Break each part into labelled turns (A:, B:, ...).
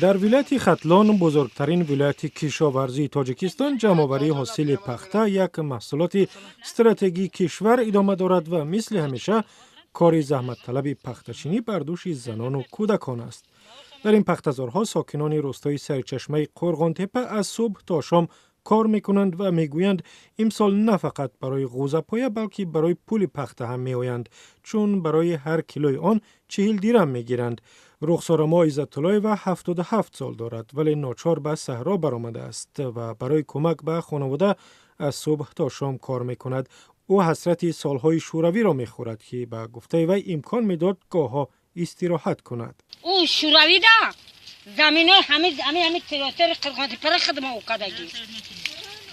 A: در ولایت ختلان، بزرگترین ولایت کشاورزی تاجیکستان، جمع‌آوری حاصل پخته یک محصولات استراتژیک کشور ادامه دارد و مثل همیشه کار زحمت طلب پخته‌چینی بر دوش زنان و کودکان است. در این پخته‌زارها ساکنان روستای سرچشمه قرغان تپه از صبح تا شام کار میکنند و میگویند امسال نه فقط برای غوزه پایه بلکه برای پول پخته هم میآیند، چون برای هر کیلوی آن 40 درم میگیرند. رخسار ما عزت الله 77 سال دارد ولی ناچار به صحرا برآمده است و برای کمک به خانواده از صبح تا شام کار میکند. او حسرت سالهای شوروی را میخورد که به گفته وی امکان میداد گاهها استراحت کند.
B: او شوروی دا زمین همه تراتر قرغانتی پر خدمه او کدگی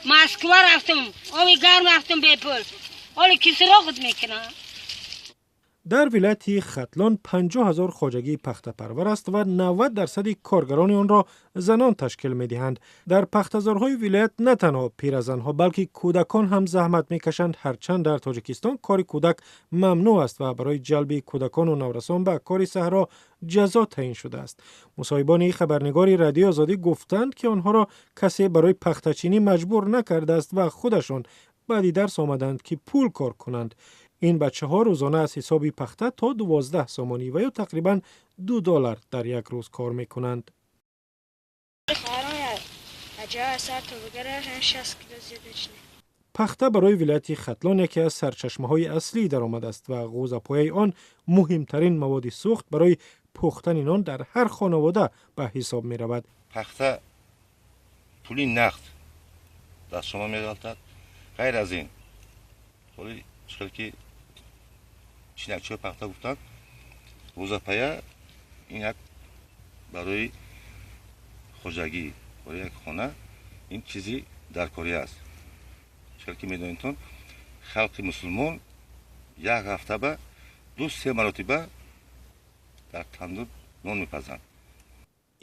B: مسکو رفتم آبی گرم رفتم به پل حالا کسی را خود میکنه.
A: در ولایت ختلان 50,000 خواجگی پخته پرور است و 90% کارگران آن را زنان تشکیل می دهند. در پخته‌زارهای ولایت نه تنها پیرزنها بلکه کودکان هم زحمت می کشند، هرچند در تاجیکستان کار کودک ممنوع است و برای جلب کودکان و نورسان به کار صحرا جزا تعیین شده است. مصاحبان خبرنگار رادیو آزادی گفتند که آنها را کسی برای پخته‌چینی مجبور نکرده است و خودشان بعدی درس آمدند که پول کار کنند. این بچه ها روزانه از حسابی پخته تا 12 سامانی و یا تقریباً $2 در یک روز کار می کنند. پخته برای ولایت ختلان یکی از سرچشمه های اصلی درآمد است و غوزه پایه آن مهمترین مواد سوخت برای پختن آن در هر خانواده به حساب می رود.
C: پخته پولی نقد دست شما می غلطد. غیر از این پولی که چینکچی پخته گفتن غوزه پایه این یک برای خوجگی برای یک خانه این چیزی در کاری است. چرا که میدونید خلق مسلمان یک هفته به 2-3 مرتبه در تندور نان میپزند.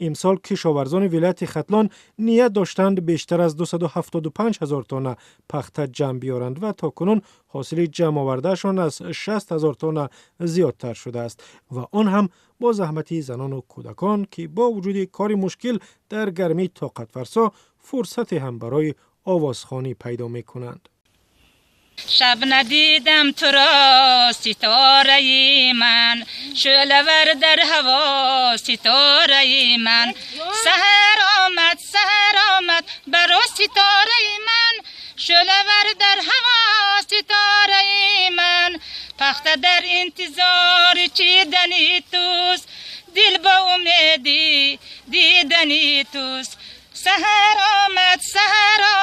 A: امسال کشاورزان ولایت ختلان نیت داشتند بیشتر از 275,000 تانه پخته جمع بیارند و تاکنون حاصل جمع آوردهشان از 60,000 تانه زیادتر شده است و آن هم با زحمت زنان و کودکان که با وجود کار مشکل در گرمی طاقت فرسا فرصت هم برای آوازخوانی پیدا می کنند.
D: شب ندیدم تو را ستاره من، شعله در هوا ستاره من، سحر آمد برا ستاره من، شعله در هوا ستاره من، پخته در انتظار چیدنی توست، دل با امیدی دیدنی توست، سحر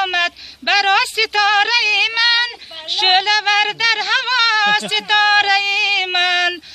D: آمد برا ستاره من، شعله در هوا ستاره